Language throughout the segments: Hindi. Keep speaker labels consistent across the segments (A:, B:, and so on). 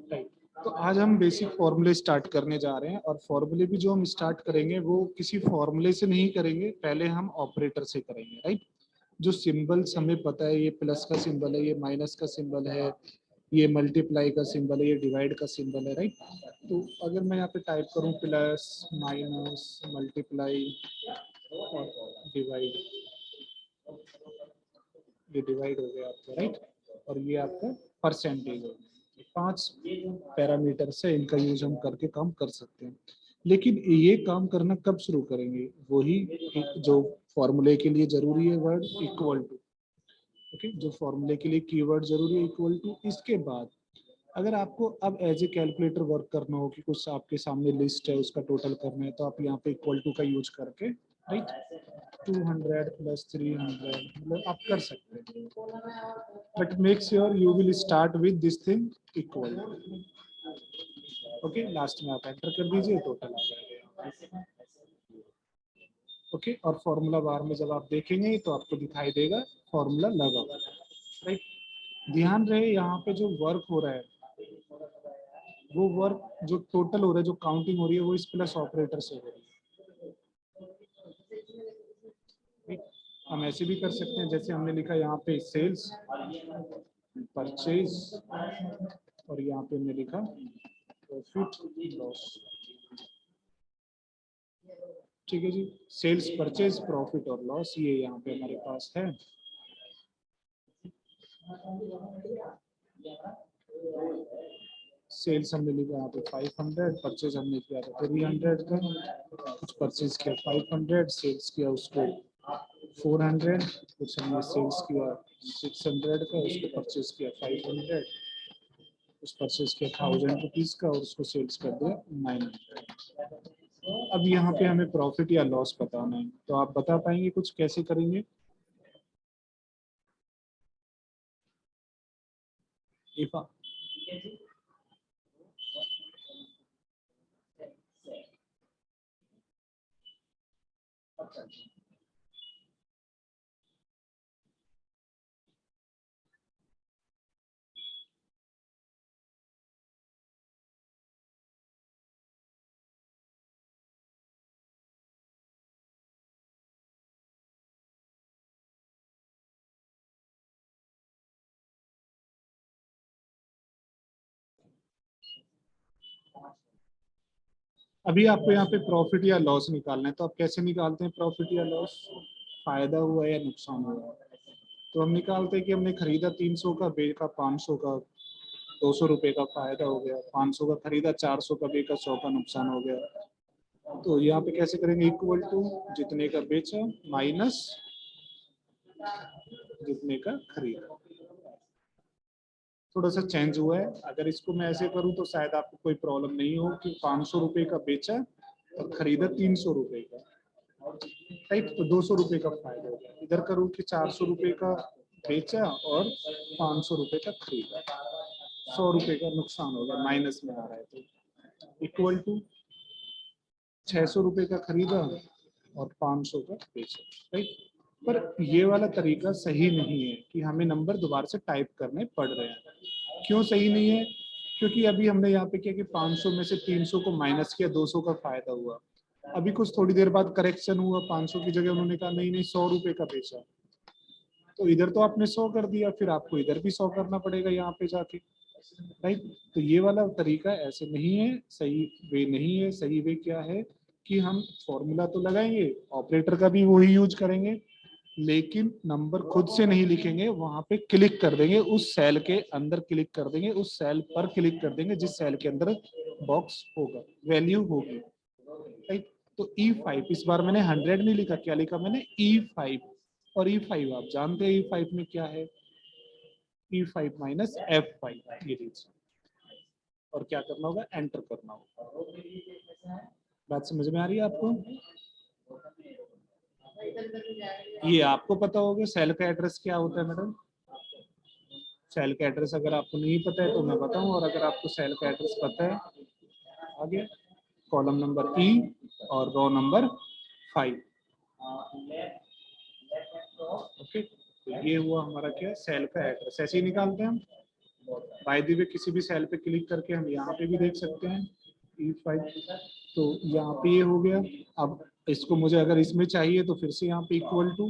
A: राइट। तो आज हम बेसिक फॉर्मूले स्टार्ट करने जा रहे हैं, और फॉर्मूले भी जो हम स्टार्ट करेंगे वो किसी फॉर्मूले से नहीं करेंगे, पहले हम ऑपरेटर से करेंगे। राइट। जो सिंबल्स हमें पता है, ये प्लस का सिंबल है, ये माइनस का सिंबल है, ये मल्टीप्लाई का सिंबल है, ये डिवाइड का सिंबल है। राइट। तो अगर मैं यहाँ पे टाइप करूँ प्लस माइनस मल्टीप्लाई और डिवाइड, ये डिवाइड हो गया आपका। राइट। और ये आपका परसेंटेज हो गया। 5 पैरामीटर से इनका यूज हम करके काम कर सकते हैं। लेकिन ये काम करना कब शुरू करेंगे, वही एक जो फॉर्मूले के लिए जरूरी है वर्ड इक्वल टू। ओके, जो फॉर्मूले के लिए कीवर्ड जरूरी है इक्वल टू। इसके बाद अगर आपको अब एज ए कैलकुलेटर वर्क करना हो कि कुछ आपके सामने लिस्ट है उसका टोटल करना है, तो आप यहाँ पे इक्वल टू का यूज करके, राइट, 200 प्लस 300 मतलब आप कर सकते हैं। But make sure you will start with this thing equal. Okay, last में आप एंटर कर दीजिए, टोटल आ जाएगा। ओके, और फॉर्मूला बार में जब आप देखेंगे तो आपको दिखाई देगा फॉर्मूला लगा हुआ। राइट। ध्यान रहे यहाँ पे जो वर्क हो रहा है, वो वर्क जो टोटल हो रहा है, जो काउंटिंग हो रही है, वो इस प्लस ऑपरेटर से हो रही है। हम ऐसे भी कर सकते हैं, जैसे हमने लिखा यहाँ पे सेल्स, परचेज, और यहाँ पे हमने लिखा प्रॉफिट लॉस। ठीक है जी, सेल्स परचेज प्रॉफिट और लॉस ये यहाँ पे हमारे पास है। सेल्स हमने लिखा यहाँ पे 500, परचेज हमने किया था 300 का, कुछ परचेज किया 500, सेल्स किया उसको 400, कुछ हमने सेल्स किया 600 का, उसको परचेज किया 500, उस परचेज किया 1000 रुपीज का, और उसको सेल्स कर दिया 900। अब यहाँ पे हमें प्रॉफिट या लॉस बताना है, तो आप बता पाएंगे कुछ कैसे करेंगे? इफा अभी आपको यहाँ पे प्रॉफिट या लॉस निकालना है, तो आप कैसे निकालते हैं प्रॉफिट या लॉस? फायदा हुआ या नुकसान हुआ? तो हम निकालते हैं कि हमने खरीदा 300 का, बेचा 500 का, 200 रुपए का फायदा हो गया, 500 का खरीदा, 400 का बेचा, 100 का नुकसान हो गया। तो यहाँ पे कैसे करेंगे? इक्वल टू जितने का बेचा माइनस जितने का खरीदा। थोड़ा सा चेंज हुआ है, अगर इसको मैं ऐसे करूँ तो शायद आपको कोई प्रॉब्लम नहीं हो कि 500 रुपए का बेचा और खरीदा 300 रुपए का, राइट, तो 200 रुपए का फायदा हो गया। इधर करूँ कि 400 रुपए का बेचा और 500 रुपए का खरीदा, 100 रुपए का नुकसान हो गया, माइनस में आ रहा है। तो इक्वल टू 600 रुपए का खरीदा और 500 का बेचा, राइट। पर ये वाला तरीका सही नहीं है कि हमें नंबर दोबारा से टाइप करने पड़ रहे हैं। क्यों सही नहीं है? क्योंकि अभी हमने यहाँ पे किया कि 500 में से 300 को माइनस किया, 200 का फायदा हुआ। अभी कुछ थोड़ी देर बाद करेक्शन हुआ, 500 की जगह उन्होंने कहा नहीं नहीं 100 रुपए का बेचा, तो इधर तो आपने 100 कर दिया, फिर आपको इधर भी 100 करना पड़ेगा यहाँ पे जाके, राइट। तो ये वाला तरीका ऐसे नहीं है, सही वे नहीं है। सही वे क्या है कि हम फॉर्मूला तो लगाएंगे, ऑपरेटर का भी वही यूज करेंगे, लेकिन नंबर खुद से नहीं लिखेंगे, वहां पे क्लिक कर देंगे, उस सेल के अंदर क्लिक कर देंगे, उस सेल पर क्लिक कर देंगे जिस सेल के अंदर बॉक्स होगा, वैल्यू होगी, राइट। तो E5 इस बार मैंने 100 नहीं लिखा, क्या लिखा मैंने? E5। और E5 आप जानते हैं E5 में क्या है? E5 माइनस F5 ये लीजिए, और क्या करना होगा? एंटर करना होगा। बात समझ में आ रही है आपको? ये आपको पता होगा सेल का एड्रेस क्या होता है मैडम? सेल का एड्रेस अगर आपको नहीं पता है तो मैं बताऊं, और अगर आपको सेल का एड्रेस पता है, आगे कॉलम नंबर E और रो नंबर 5। ओके, तो ये हुआ हमारा क्या? सेल का एड्रेस। ऐसे ही निकालते हैं हम। बाय द वे किसी भी सेल पे क्लिक करके हम यहाँ पे भी देख सकते हैं E5। तो यहाँ पे ये हो गया। अब इसको मुझे अगर इसमें चाहिए तो फिर से यहाँ पे इक्वल टू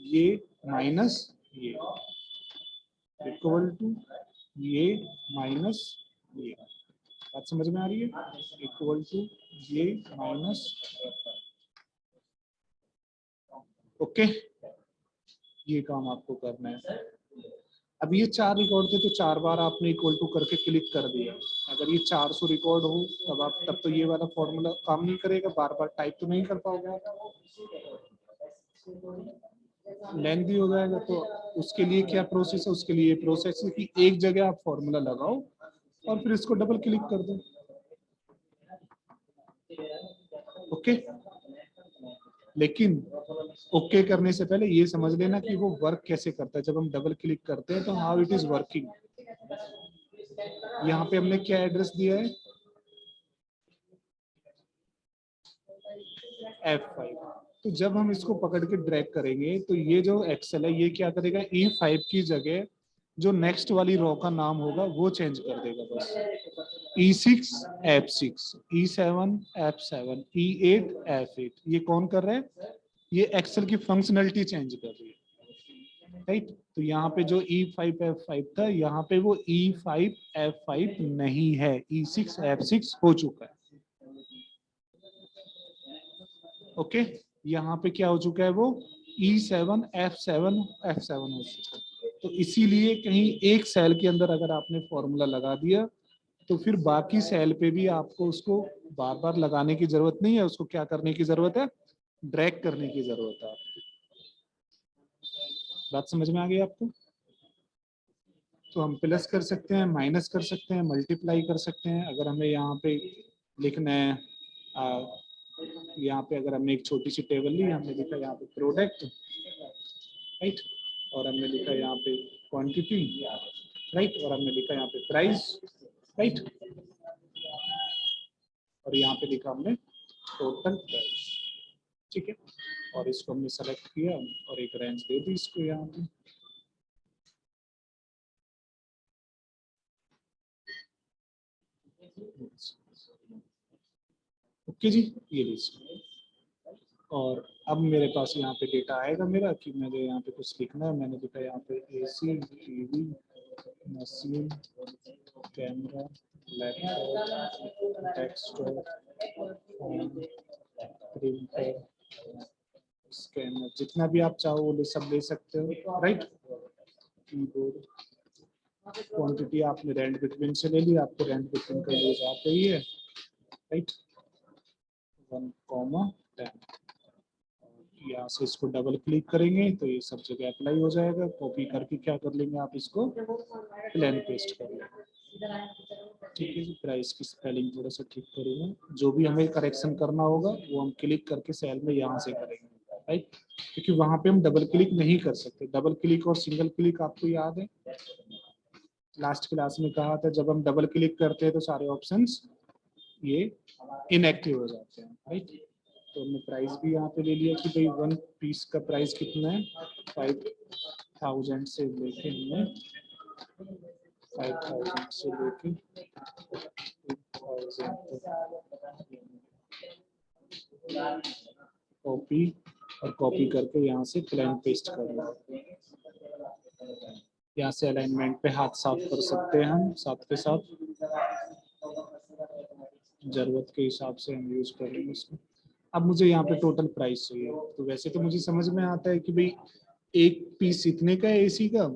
A: ये माइनस ये, इक्वल टू ये माइनस ये। बात समझ में आ रही है? इक्वल टू ये माइनस, ओके। ये काम आपको करना है। अब ये 4 रिकॉर्ड थे तो 4 बार आपने इक्वल टू करके क्लिक कर दिया। अगर ये 400 रिकॉर्ड हो तब तो ये वाला फॉर्मूला काम नहीं करेगा, बार बार टाइप तो नहीं कर पाओगे आप, लेंथी हो जाएगा। तो उसके लिए क्या प्रोसेस है? उसके लिए प्रोसेस है कि एक जगह आप फॉर्मूला लगाओ और फिर इसको डबल क्लिक कर दो, ओके। लेकिन ओके करने से पहले ये समझ लेना कि वो वर्क कैसे करता है। जब हम डबल क्लिक करते हैं तो हाउ इट इज वर्किंग। यहाँ पे हमने क्या एड्रेस दिया है? F5। तो जब हम इसको पकड़ के ड्रैग करेंगे तो ये जो एक्सेल है ये क्या करेगा? E5 की जगह जो नेक्स्ट वाली रो का नाम होगा वो चेंज कर देगा बस। E6 F6, E7 F7, E8 F8। ये कौन कर रहा है? ये एक्सेल की फंक्शनलिटी चेंज कर रही है, राइट। तो यहाँ पे जो E5 F5 था यहाँ पे वो E5 F5 नहीं है, E6 F6 हो चुका है, ओके। यहाँ पे क्या हो चुका है? वो E7 F7 F7 हो चुका है। तो इसीलिए कहीं एक सेल के अंदर अगर आपने फॉर्मूला लगा दिया तो फिर बाकी सेल पे भी आपको उसको बार बार लगाने की जरूरत नहीं है। उसको क्या करने की जरूरत है? ड्रैग करने की जरूरत है। बात समझ में आ गई आपको? तो हम प्लस कर सकते हैं, माइनस कर सकते हैं, मल्टीप्लाई कर सकते हैं। अगर हमें यहाँ पे लिखना है यहाँ पे अगर हमने एक छोटी सी टेबल ली, हमने लिखा यहाँ पे प्रोडक्ट, राइट, और हमने लिखा यहाँ पे क्वांटिटी, राइट, और हमने लिखा यहाँ पे प्राइस, राइट, और यहाँ पे लिखा हमने टोटल प्राइस, ठीक है। और इसको हमने सेलेक्ट किया और एक रेंज दे दी इसको यहाँ पे। ओके जी, ये लीजिए। और अब मेरे पास यहाँ पे डेटा आएगा मेरा कि मुझे यहाँ पे कुछ लिखना है। मैंने लिखा यहाँ पे AC, TV, machine, camera, laptop, desktop, phone, printer, scanner, जितना भी आप चाहो वो सब ले सकते हो, राइट। कीबोर्ड, क्वांटिटी आपने रेंट बिटवीन से ले ली, आपको रेंट बिटवीन का यूज आता ही है, राइट। 1,10। यहाँ से इसको डबल क्लिक करेंगे तो ये सब जगह अप्लाई हो जाएगा। कॉपी करके क्या कर लेंगे आप? इसको प्लेन पेस्ट कर लेंगे, ठीक है जी। प्राइस की स्पेलिंग थोड़ा सा ठीक करूँगा। जो भी हमें करेक्शन करना होगा वो हम क्लिक करके सेल में यहाँ से करेंगे, राइट, क्योंकि वहाँ पे हम डबल क्लिक नहीं कर सकते। डबल क्लिक और सिंगल क्लिक आपको याद है, लास्ट क्लास में कहा था जब हम डबल क्लिक करते हैं तो सारे ऑप्शंस ये इनएक्टिव हो जाते हैं, राइट। तो हमने प्राइस भी यहाँ पे ले लिया कि भाई 1 पीस का प्राइस कितना है, 5,000 से लेके हमने 5,000 से लेके 2,000 कॉपी, और कॉपी करके यहाँ से प्लेन पेस्ट करना। यहाँ से अलाइनमेंट पे हाथ साफ कर सकते हैं हम साथ के साथ, जरूरत के हिसाब से हम यूज करेंगे इसको। अब मुझे यहाँ पे टोटल प्राइस चाहिए। तो वैसे तो मुझे समझ में आता है कि भाई एक पीस इतने का है, AC का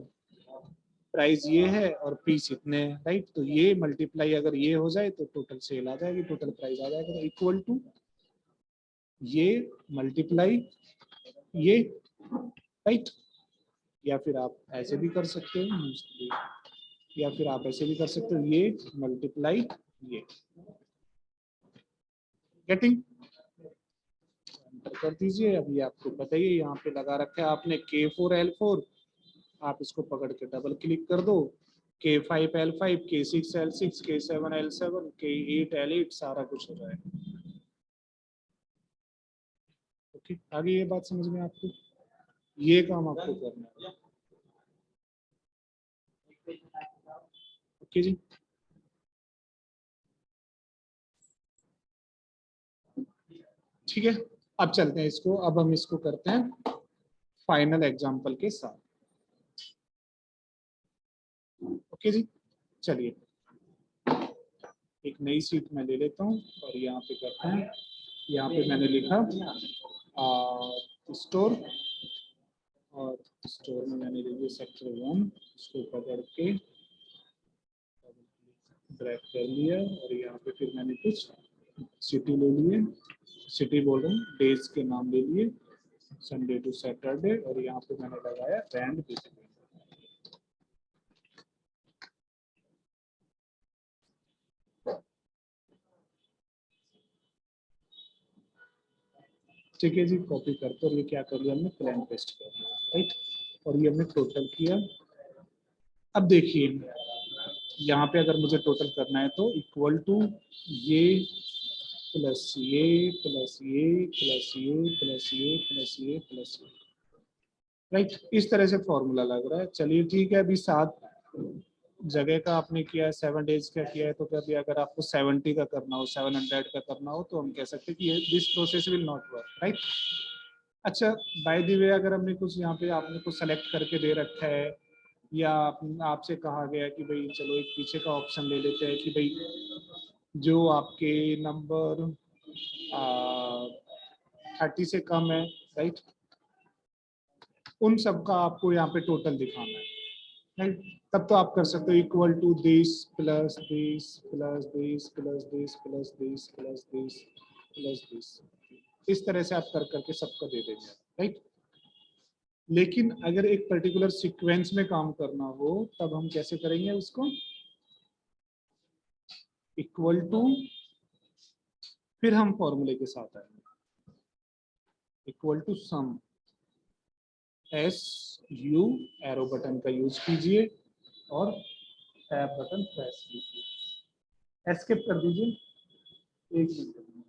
A: प्राइस ये है और पीस इतने हैं, राइट। तो ये मल्टीप्लाई अगर ये हो जाए तो टोटल सेल आ जाएगी, टोटल प्राइस आ जाएगा। तो इक्वल टू ये मल्टीप्लाई ये, राइट। या फिर आप ऐसे भी कर सकते हो, या फिर आप ऐसे भी कर सकते हो, ये मल्टीप्लाई ये। गेटिंग? कर दीजिए। अभी आपको बताइए यहाँ पे लगा रखा है आपने K4L4, आप इसको पकड़ के डबल क्लिक कर दो, K5L5, K6L6, K7L7, K8L8, सारा कुछ हो जाएगा, ओके। आगे ये बात समझ में आपको? ये काम आपको करना है। ओके जी, ठीक है। अब चलते हैं इसको, अब हम इसको करते हैं फाइनल एग्जाम्पल के साथ। ओके जी, चलिए एक नई सीट मैं ले लेता हूँ और यहाँ पे करते हैं। यहाँ पे मैंने लिखा स्टोर, और स्टोर में मैंने लिखा सेक्टर 1, इसको पकड़ के ड्रैग कर लिया, और यहाँ पे फिर मैंने कुछ सिटी ले लिए, सिटी बोल रहा हूँ, डेज के नाम ले लिए, संडे टू सैटरडे, और यहाँ पे मैंने लगाया रैंड बिटवीन। ठीक है जी, कॉपी करके, और ये क्या कर लिया हमने, प्लान पेस्ट कर दिया, राइट। और ये हमने टोटल किया। अब देखिए यहाँ पे अगर मुझे टोटल करना है तो इक्वल टू ये प्लस ये प्लस ये प्लस ये प्लस ये प्लस ये प्लस ये, राइट। इस तरह से फॉर्मूला लग रहा है। चलिए ठीक है, अभी 7 जगह का आपने किया है, 7 डेज का किया है, तो कभी अगर आपको 70 का करना हो, 700 का करना हो, तो हम कह सकते हैं कि this process will not work, right. अच्छा, बाय द वे अगर हमने कुछ यहाँ पे आपने कुछ सेलेक्ट करके दे रखा है, या आपसे कहा गया कि भाई चलो एक पीछे का ऑप्शन ले लेते हैं कि भाई जो आपके नंबर 30 से कम है, राइट, उन सब का आपको यहाँ पे टोटल दिखाना है, राइट। तब तो आप कर सकते हो equal to this plus this plus this plus this plus this plus this plus this, इस तरह से आप कर करके सबको दे देंगे, राइट। लेकिन अगर एक पर्टिकुलर सीक्वेंस में काम करना हो तब हम कैसे करेंगे उसको, इक्वल टू, फिर हम फॉर्मूले के साथ आएंगे, equal to sum, S U, arrow button का यूज कीजिए और टैब बटन प्रेस कीजिए, एस्केप कर दीजिए, एक मिनट,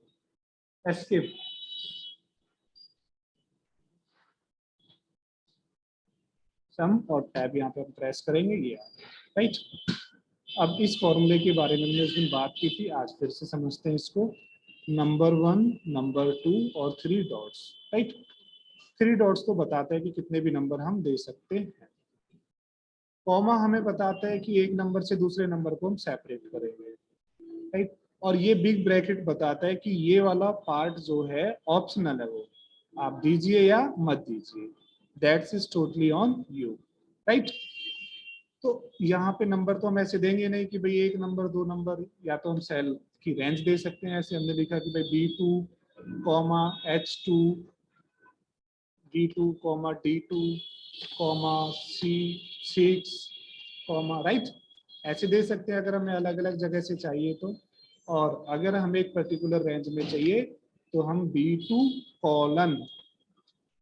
A: एस्केप, सम और टैब यहाँ पे हम प्रेस करेंगे, ये राइट। अब इस फॉर्मूले के बारे में हमने उस दिन बात की थी, आज फिर से समझते हैं इसको। नंबर 1, नंबर 2 और 3 डॉट्स, राइट। 3 डॉट्स तो बताते हैं कि कितने भी नंबर हम दे सकते हैं। कॉमा हमें बताता है कि एक नंबर से दूसरे नंबर को हम सेपरेट करेंगे, राइट। और ये बिग ब्रैकेट बताता है कि ये वाला पार्ट जो है ऑप्शनल है, वो आप दीजिए या मत दीजिए, that's is totally on you, right. तो यहाँ पे नंबर तो हम ऐसे देंगे नहीं कि भाई एक नंबर, दो नंबर, या तो हम सेल की रेंज दे सकते हैं, ऐसे हमने लिखा कि भाई B2 comma H2, D2 comma D2 comma C6 comma, right, ऐसे दे सकते हैं अगर हमें अलग अलग जगह से चाहिए तो। और अगर हमें एक पर्टिकुलर रेंज में चाहिए तो हम B2 कॉलन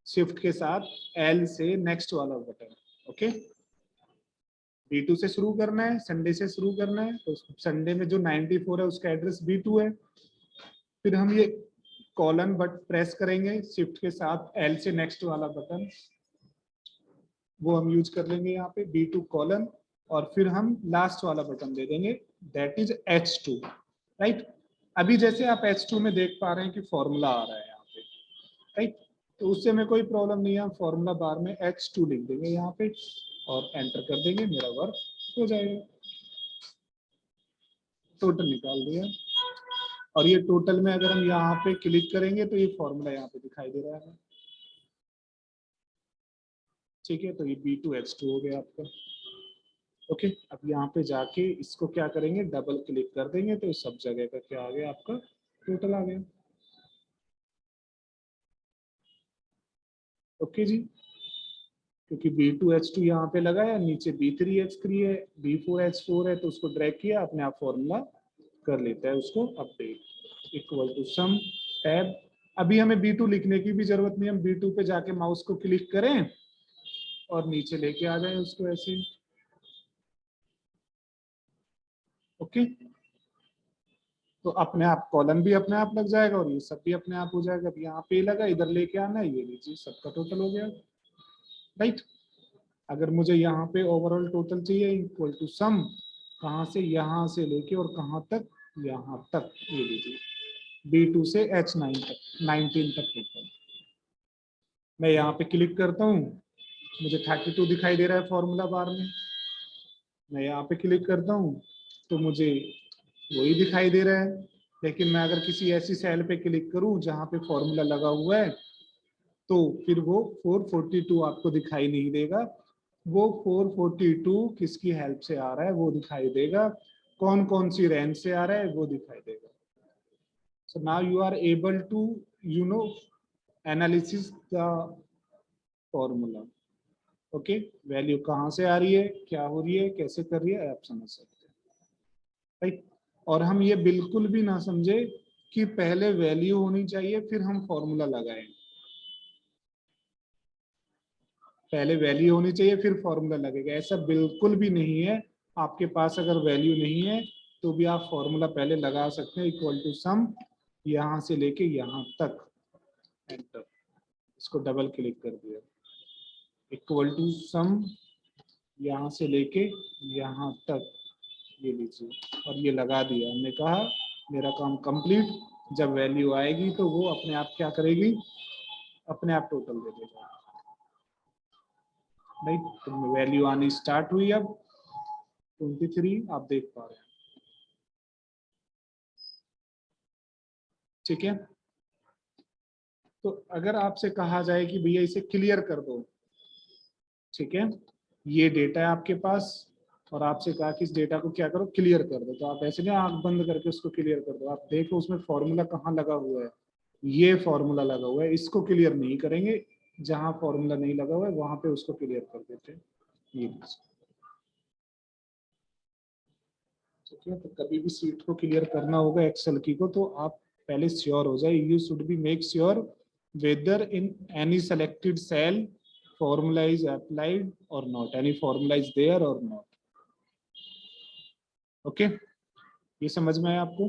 A: शिफ्ट के साथ L से नेक्स्ट वाला बटन, ओके। B2 से शुरू करना है, संडे से शुरू करना है, तो संडे में जो 94 है उसका एड्रेस B2 है। फिर हम ये कॉलन बट प्रेस करेंगे शिफ्ट के साथ L से नेक्स्ट वाला बटन, वो हम यूज कर लेंगे यहाँ पे B2 कॉलन, और फिर हम लास्ट वाला बटन दे देंगे, दैट इज H2, राइट। अभी जैसे आप H2 में देख पा रहे हैं कि फॉर्मूला आ रहा है यहाँ पे, राइट। तो उससे हमें कोई प्रॉब्लम नहीं है, हम फॉर्मूला बार में H2 लिख देंगे यहाँ पे और एंटर कर देंगे, मेरा वर्क हो जाएगा। टोटल निकाल दिया, और ये टोटल में अगर हम यहाँ पे क्लिक करेंगे तो ये फॉर्मूला यहाँ पे दिखाई दे रहा है, ठीक है। तो ये B2H2 हो गया आपका, ओके। अब यहाँ पे जाके इसको क्या करेंगे, डबल क्लिक कर देंगे तो सब जगह का क्या आ गया, आपका टोटल आ गया, ओके जी। क्योंकि B2H2 यहाँ पे लगा है, नीचे B3H3 है, B4H4 है, तो उसको ड्रैग किया, अपने आप फॉर्मूला कर लेता है उसको update, equal to sum tab. अभी हमें B2 लिखने की भी जरूरत नहीं, हम B2 पे जाके माउस को क्लिक करें और नीचे लेके आ जाए उसको ऐसे, ओके। तो अपने आप कॉलम भी अपने आप लग जाएगा और ये सब भी अपने आप हो जाएगा। अब यहाँ पे लगा, इधर लेके आना है, ये लीजिए सबका टोटल हो गया, राइट। अगर मुझे यहाँ पे ओवरऑल टोटल चाहिए इक्वल टू सम कहाँ से, यहाँ से लेके और कहाँ तक, यहाँ तक, ये लीजिए B2 से H9 तक, 19 तक टोटल। मैं यहाँ पे क्लिक करता हूँ, मुझे 32 दिखाई दे रहा है फॉर्मूला बार में। मैं यहाँ पे क्लिक करता हूँ तो मुझे वही दिखाई दे रहा है। लेकिन मैं अगर किसी ऐसी सेल पे क्लिक करूँ जहाँ पे फॉर्मूला लगा हुआ है तो फिर वो 442 आपको दिखाई नहीं देगा। वो 442 किसकी हेल्प से आ रहा है वो दिखाई देगा, कौन कौन सी रेंज से आ रहा है वो दिखाई देगा। So now you are able to, you know, analysis the formula. Okay, value कहाँ से आ रही है, क्या हो रही है, कैसे कर रही है, आप समझ सकते हैं, राइट। और हम ये बिल्कुल भी ना समझे कि पहले वैल्यू होनी चाहिए फिर हम फॉर्मूला लगाएं, पहले वैल्यू होनी चाहिए फिर फॉर्मूला लगेगा, ऐसा बिल्कुल भी नहीं है। आपके पास अगर वैल्यू नहीं है तो भी आप फॉर्मूला पहले लगा सकते हैं, इक्वल टू सम यहाँ से लेके यहाँ तक, एंटर, इसको डबल क्लिक कर दिया, इक्वल टू सम यहाँ से लेके यहाँ तक, ये लीजिए, और ये लगा दिया। हमने कहा मेरा काम कंप्लीट, जब वैल्यू आएगी तो वो अपने आप क्या करेगी, अपने आप टोटल दे देगा, राइट। तो वैल्यू आनी स्टार्ट हुई, अब 23 आप देख पा रहे हैं, ठीक है। तो अगर आपसे कहा जाए कि भैया इसे क्लियर कर दो, ठीक है, ये डेटा है आपके पास और आपसे कहा कि इस डेटा को क्या करो, क्लियर कर दो, तो आप ऐसे नहीं आंख बंद करके उसको क्लियर कर दो। आप देखो उसमें फॉर्मूला कहाँ लगा हुआ है, ये फॉर्मूला लगा हुआ है, इसको क्लियर नहीं करेंगे, जहां फॉर्मूला नहीं लगा हुआ है वहां पे उसको क्लियर कर देते हैं, ये, ठीक है। तो कभी भी सीट को क्लियर करना होगा एक्सेल की को, तो आप पहले श्योर हो जाए, you should be make sure whether in any selected cell formula is applied or not, any formula is there or not, okay. ये समझ में आया आपको।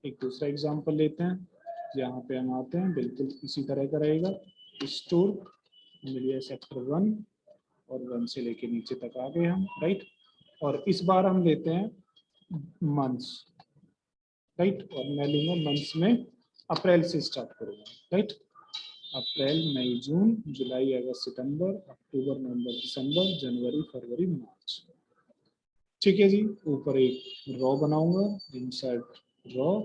A: एक दूसरा एग्जांपल लेते हैं, यहाँ पे हम आते हैं, बिल्कुल इसी तरह का रहेगा, स्टोर मीडिया सेक्टर 1 और 1 से लेके नीचे तक आ गए हम, राइट। और इस बार हम लेते हैं मंथ्स, राइट, और मैं लूंगा मंथ्स में अप्रैल से स्टार्ट करूंगा, राइट। अप्रैल, मई, जून, जुलाई, अगस्त, सितंबर, अक्टूबर, नवंबर, दिसंबर, जनवरी, फरवरी, मार्च, ठीक है जी। ऊपर एक रॉ बनाऊंगा, इंसर्ट रॉ,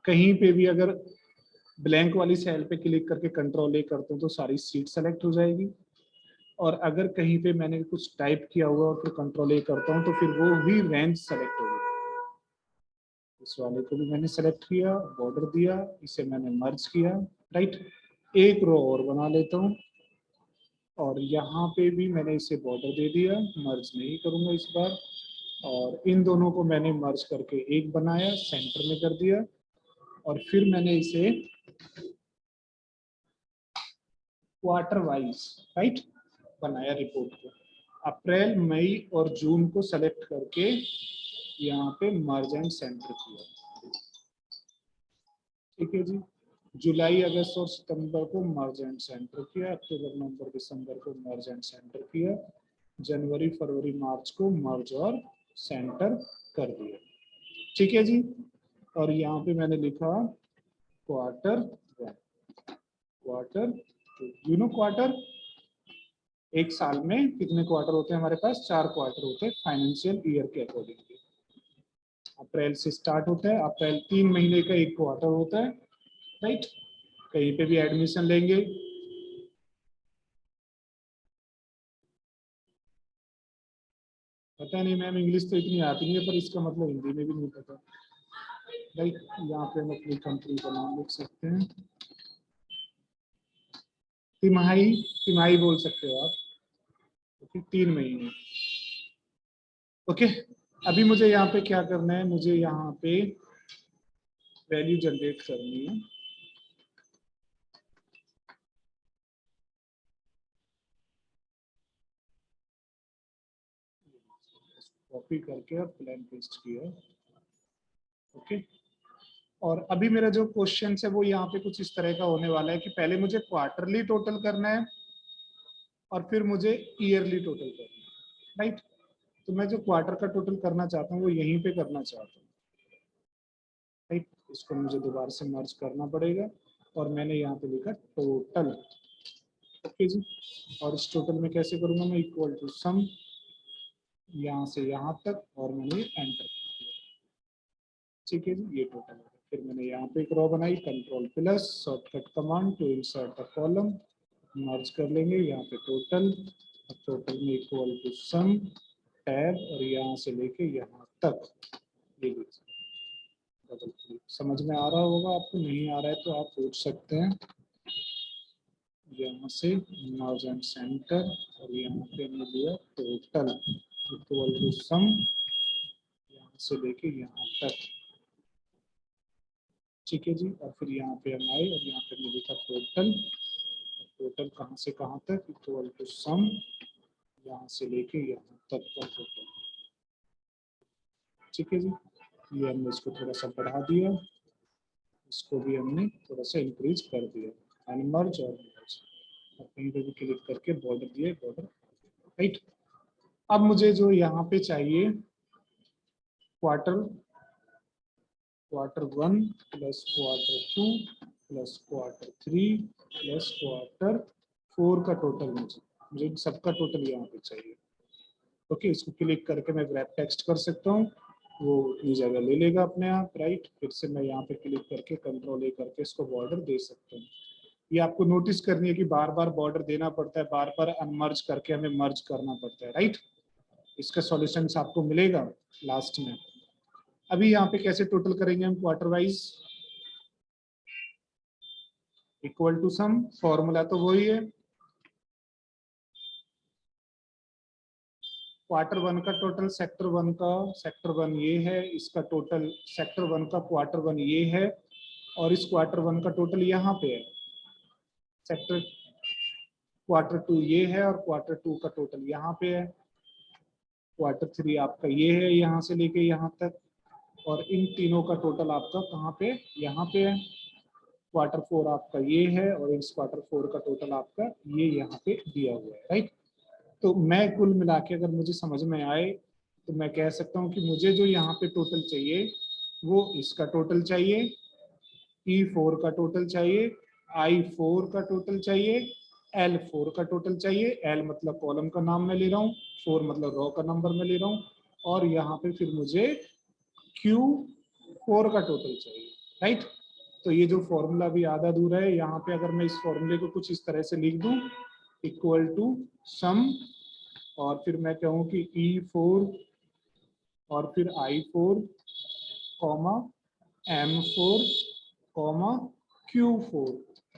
A: कहीं पे भी अगर ब्लैंक वाली सेल पे क्लिक करके कंट्रोल ए करते हैं तो सारी सीट सेलेक्ट हो जाएगी, और अगर कहीं पे मैंने कुछ टाइप किया हुआ और फिर कंट्रोल ए करता हूँ तो फिर वो भी रेंज सेलेक्ट होगी। इस वाले को भी मैंने सेलेक्ट किया, बॉर्डर दिया, इसे मैंने मर्ज किया, राइट। एक रो और बना लेता हूँ और यहाँ पे भी मैंने इसे बॉर्डर दे दिया, मर्ज नहीं करूंगा इस बार, और इन दोनों को मैंने मर्ज करके एक बनाया, सेंटर में कर दिया, और फिर मैंने इसे क्वार्टर वाइज, राइट, बनाया रिपोर्ट को। अप्रैल, मई और जून को सेलेक्ट करके यहाँ पे मर्ज एंड सेंटर किया, ठीक है जी। जुलाई, अगस्त और सितंबर को मर्ज एंड सेंटर किया, अक्टूबर, नवंबर, दिसंबर को मर्ज एंड सेंटर किया, जनवरी, फरवरी, मार्च को मर्ज और सेंटर कर दिया, ठीक है जी। और यहाँ पे मैंने लिखा quarter one, quarter two, you know quarter, एक साल में कितने क्वार्टर होते हैं हमारे पास, 4 क्वार्टर होते हैं फाइनेंशियल ईयर के अकॉर्डिंग। अप्रैल से स्टार्ट होता है, अप्रैल 3 महीने का एक क्वार्टर होता है, राइट। कहीं पे भी एडमिशन लेंगे, पता नहीं मैम, इंग्लिश तो इतनी आती नहीं है, पर इसका मतलब हिंदी में भी नहीं पता, राइट। यहाँ पे हम अपनी कंट्री का नाम लिख सकते हैं, तिमाही, तिमाही बोल सकते हो आप, ओके, 3 महीने, ओके। अभी मुझे यहाँ पे क्या करना है, मुझे यहाँ पे वैल्यू जनरेट करनी है, कॉपी करके और प्लेन पेस्ट किया, ओके। और अभी मेरा जो क्वेश्चन है वो यहाँ पे कुछ इस तरह का होने वाला है कि पहले मुझे क्वार्टरली टोटल करना है और फिर मुझे ईयरली टोटल करना है, राइट। तो मैं जो क्वार्टर का टोटल करना चाहता हूँ वो यहीं पे करना चाहता हूँ, राइट। इसको मुझे दोबारा से मर्ज करना पड़ेगा और मैंने यहाँ पे लिखा टोटल, ओके जी। और इस टोटल में कैसे करूंगा मैं, इक्वल टू सम यहाँ से यहाँ तक, और मैंने एंटर, ठीक है जी, ये टोटल है। फिर मैंने यहाँ पे एक रो बनाई, control plus shortcut command to insert the column, merge कर लेंगे यहाँ पे टोटल, टोटल में इक्वल टू सम टैब, और यहाँ से लेके यहाँ तक, ये डबल क्लिक। समझ में आ रहा होगा आपको, नहीं आ रहा है तो आप पूछ सकते हैं। यहाँ से मर्ज एंड सेंटर, और यहाँ पे हमने दिया टोटल इक्वल टू सम, यहाँ से लेके यहाँ तक, ठीक है जी। और फिर यहाँ पे हम आए और यहाँ पे हमने लिखा टोटल, टोटल कहाँ से कहाँ तक, इक्वल टू सम, यहाँ से लेके यहाँ तक का टोटल, ठीक है जी। ये हमने इसको थोड़ा सा बढ़ा दिया, इसको भी हमने थोड़ा सा इंक्रीज कर दिया, अनमर्ज और मर्ज, और कहीं पे भी क्लिक करके बॉर्डर दिए, बॉर्डर, राइट। अब मुझे जो यहाँ पे चाहिए quarter, quarter 1 plus quarter 2 plus quarter 3 plus quarter 4 का टोटल, मुझे सबका टोटल यहाँ पे चाहिए, ओके। इसको क्लिक करके मैं ग्रैब टेक्स्ट कर सकता हूँ, वो उतनी जगह ले लेगा अपने आप, राइट। फिर से मैं यहाँ पे क्लिक करके कंट्रोल ए करके इसको बॉर्डर दे सकता हूँ। ये आपको नोटिस करनी है कि बार बार बॉर्डर देना पड़ता है, बार बार अनमर्ज करके हमें मर्ज करना पड़ता है, राइट। इसका सॉल्यूशन आपको मिलेगा लास्ट में। अभी यहाँ पे कैसे टोटल करेंगे हम quarter wise, equal to sum, formula तो वही है, क्वार्टर 1 का टोटल सेक्टर 1 का, सेक्टर 1 ये है, इसका टोटल सेक्टर 1 का क्वार्टर 1 ये है, और इस क्वार्टर 1 का टोटल यहाँ पे है, सेक्टर क्वार्टर 2 ये है, और क्वार्टर 2 का टोटल यहाँ पे है, क्वार्टर 3 आपका ये है यहाँ से लेके यहाँ तक, और इन तीनों का टोटल आपका कहाँ पे, यहाँ पे है। क्वार्टर 4 आपका ये है, और इस क्वार्टर 4 का टोटल आपका ये यहाँ पे दिया हुआ है, राइट। तो मैं कुल मिला के अगर मुझे समझ में आए तो मैं कह सकता हूँ कि मुझे जो यहाँ पे टोटल चाहिए वो इसका टोटल चाहिए, E4 का टोटल चाहिए, I4 का टोटल चाहिए, L4 का टोटल चाहिए, L मतलब कॉलम का नाम मैं ले रहा हूँ, 4 मतलब रो का नंबर मैं ले रहा हूँ, और यहाँ पे फिर मुझे Q4 का टोटल चाहिए, राइट। तो ये जो फॉर्मूला भी आधा अधूरा है, यहाँ पे अगर मैं इस फॉर्मूले को कुछ इस तरह से लिख दूं, इक्वल टू सम, और फिर मैं कहूँ कि E4 और फिर I4 comma M4 comma Q4,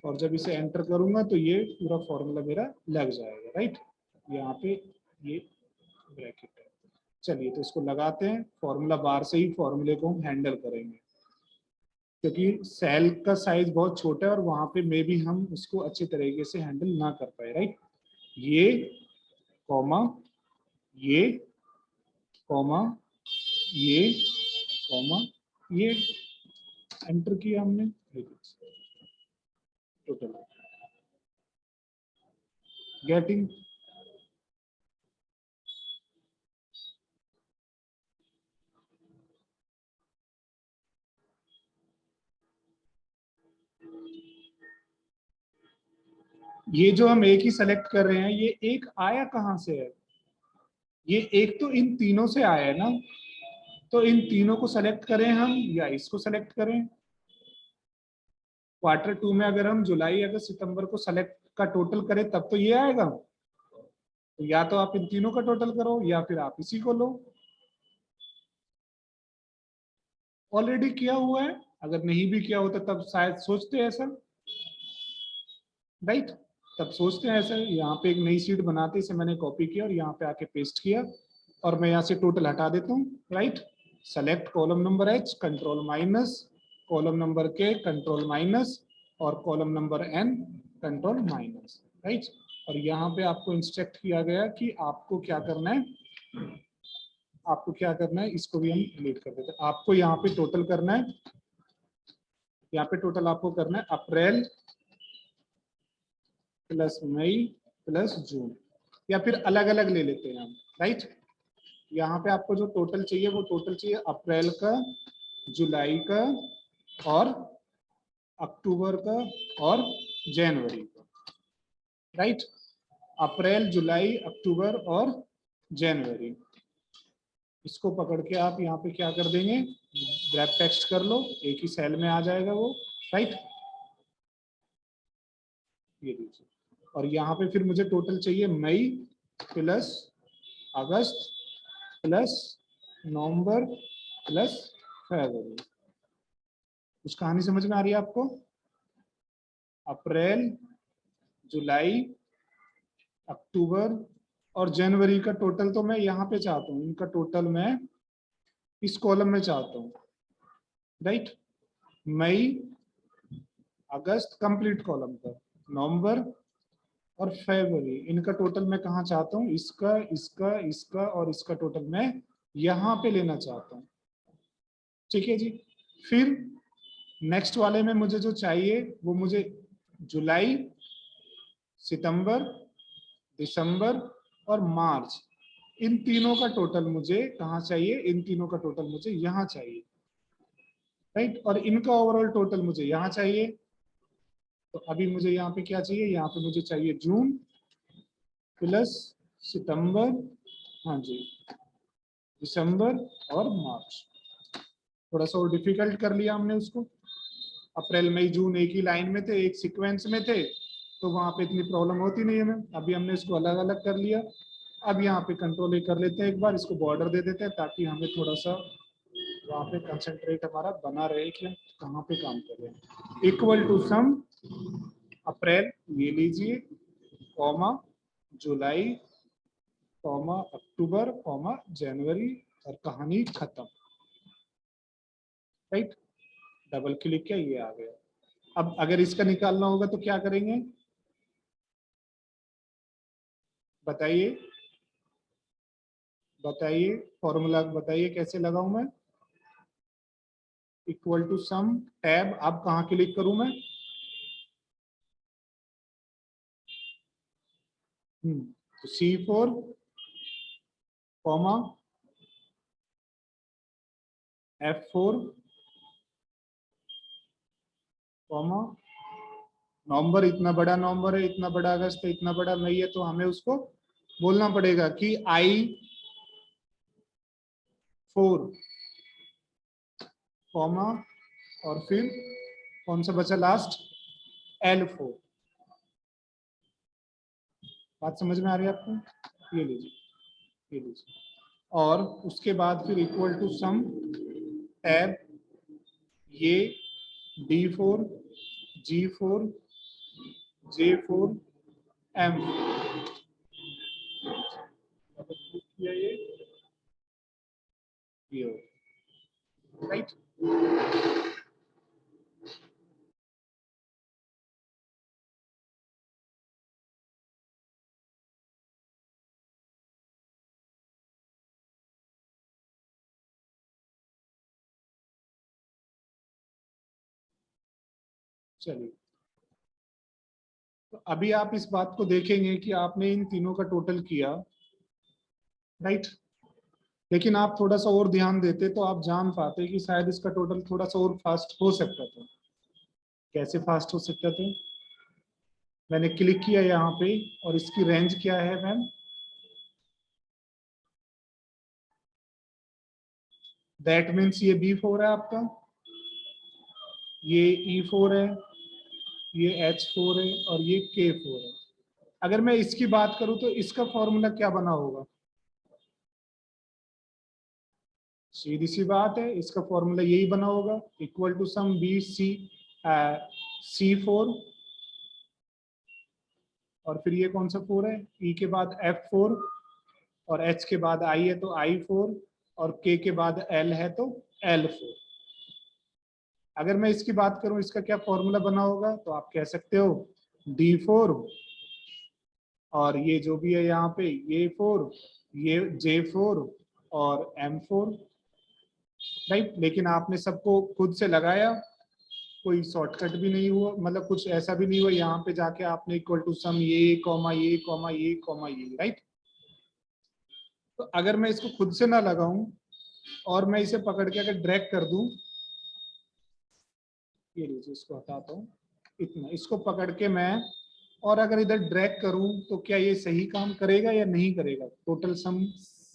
A: और जब इसे एंटर करूंगा तो ये पूरा फॉर्मूला मेरा लग जाएगा, राइट। यहाँ पे ये ब्रैकेट है। चलिए तो इसको लगाते हैं, फॉर्मूला बार से ही फॉर्मूले को हम हैंडल करेंगे, क्योंकि सेल का साइज बहुत छोटा है और वहां पे मे भी हम उसको अच्छे तरीके से हैंडल ना कर पाए, राइट। ये कॉमा ये कॉमा ये कॉमा ये, एंटर किया हमने, टोटल गेटिंग। ये जो हम एक ही सेलेक्ट कर रहे हैं, ये एक आया कहां से है, ये एक तो इन तीनों से आया है ना, तो इन तीनों को सेलेक्ट करें हम या इसको सेलेक्ट करें। क्वार्टर 2 में अगर हम जुलाई अगस्त सितंबर को सेलेक्ट का टोटल करें तब तो ये आएगा, तो या तो आप इन तीनों का टोटल करो या फिर आप इसी को लो, ऑलरेडी किया हुआ है। अगर नहीं भी किया होता तब शायद सोचते हैं सर, राइट। तब सोचते हैं ऐसा, यहाँ पे एक नई सीट बनाते, इसे मैंने कॉपी किया और यहाँ पे आके पेस्ट किया, और मैं यहाँ से टोटल हटा देता हूँ, right. Select column number H, control minus, column number K, control minus, और column number N, control minus, right. और यहाँ पे आपको इंस्ट्रक्ट किया गया कि आपको क्या करना है, आपको क्या करना है, इसको भी हम डिलीट कर देते हैं। आपको यहाँ पे टोटल करना है, यहाँ पे टोटल आपको करना है अप्रैल प्लस मई प्लस जून, या फिर अलग अलग ले लेते हैं हम, राइट। यहाँ पे आपको जो टोटल चाहिए वो टोटल चाहिए अप्रैल का, जुलाई का और अक्टूबर का और जनवरी का, राइट। अप्रैल, जुलाई, अक्टूबर और जनवरी, इसको पकड़ के आप यहाँ पे क्या कर देंगे, ग्रैप टेक्स्ट कर लो, एक ही सेल में आ जाएगा वो, राइट। ये लीजिए, और यहाँ पे फिर मुझे टोटल चाहिए मई प्लस अगस्त प्लस नवंबर प्लस फरवरी। कुछ कहानी समझ में आ रही है आपको? अप्रैल, जुलाई, अक्टूबर और जनवरी का टोटल तो मैं यहाँ पे चाहता हूँ, इनका टोटल मैं इस कॉलम में चाहता हूँ, राइट। मई, अगस्त कंप्लीट कॉलम का, नवंबर और फरवरी, इनका टोटल मैं कहाँ चाहता हूँ, इसका इसका इसका और इसका टोटल मैं यहाँ पे लेना चाहता हूँ, ठीक है जी। फिर नेक्स्ट वाले में मुझे जो चाहिए वो मुझे जुलाई, सितंबर, दिसंबर और मार्च, इन तीनों का टोटल मुझे कहाँ चाहिए, इन तीनों का टोटल मुझे यहाँ चाहिए, राइट। और इनका ओवरऑल टोटल मुझे यहाँ चाहिए। तो अभी मुझे यहाँ पे क्या चाहिए, यहाँ पे मुझे चाहिए जून प्लस सितंबर, हाँ जी, दिसंबर और मार्च। थोड़ा सा और डिफिकल्ट कर लिया हमने उसको। अप्रैल, मई, जून एक ही लाइन में थे, एक सीक्वेंस में थे, तो वहां पे इतनी प्रॉब्लम होती नहीं है हमें। अभी हमने इसको अलग अलग कर लिया। अब यहाँ पे कंट्रोल ए कर लेते हैं, एक बार इसको बॉर्डर दे देते हैं ताकि हमें थोड़ा सा वहाँ पे कंसंट्रेट हमारा बना रहे कि हम कहाँ पे काम कर रहे हैं। इक्वल टू सम अप्रैल ये लीजिए, कॉमा जुलाई, कॉमा अक्टूबर, कॉमा जनवरी, और कहानी खत्म, राइट। डबल क्लिक किया, ये आ गया। अब अगर इसका निकालना होगा तो क्या करेंगे बताइए, बताइए फॉर्मूला बताइए कैसे लगाऊं मैं। इक्वल टू सम टैब, अब कहाँ क्लिक करूं मैं, तो C4 कॉमा F4 कॉमा नवंबर, इतना बड़ा नवंबर है, इतना बड़ा अगस्त है, इतना बड़ा मई है, तो हमें उसको बोलना पड़ेगा कि I4 कॉमा और फिर कौन सा बचा लास्ट, L4। बात समझ में आ रही है आपको? ये लीजिए, ये लीजिए। और उसके बाद फिर इक्वल टू सम टैब, ये D4 G4 J4 M4 किया, ये राइट। चलिए, तो अभी आप इस बात को देखेंगे कि आपने इन तीनों का टोटल किया, राइट। लेकिन आप थोड़ा सा और ध्यान देते तो आप जान पाते कि शायद इसका टोटल थोड़ा सा और फास्ट हो सकता था। कैसे फास्ट हो सकता था? मैंने क्लिक किया यहाँ पे, और इसकी रेंज क्या है मैम, दैट मीन्स ये B4 है आपका, ये E4 है, ये H4 है और ये K4 है। अगर मैं इसकी बात करूं तो इसका फॉर्मूला क्या बना होगा, सीधी सी बात है, इसका फॉर्मूला यही बना होगा, इक्वल टू सम C4 और फिर ये कौन सा 4 है, E के बाद F4 और H के बाद I है तो I4 और K के बाद L है तो L4। अगर मैं इसकी बात करूं इसका क्या फॉर्मूला बना होगा, तो आप कह सकते हो D4 और ये जो भी है यहाँ पे ये 4, ये J4 और M4, राइट। लेकिन आपने सबको खुद से लगाया, कोई शॉर्टकट भी नहीं हुआ, मतलब कुछ ऐसा भी नहीं हुआ यहाँ पे जाके आपने इक्वल टू सम ये कॉमा ये कॉमा ये कॉमा ये, राइट। तो अगर मैं इसको खुद से ना लगाऊं और मैं इसे पकड़ के अगर ड्रैग कर दूं, ये लीजिए इसको हटाता हूं, इतना इसको पकड़ के मैं और अगर इधर ड्रैग करूं तो क्या ये सही काम करेगा या नहीं करेगा? टोटल सम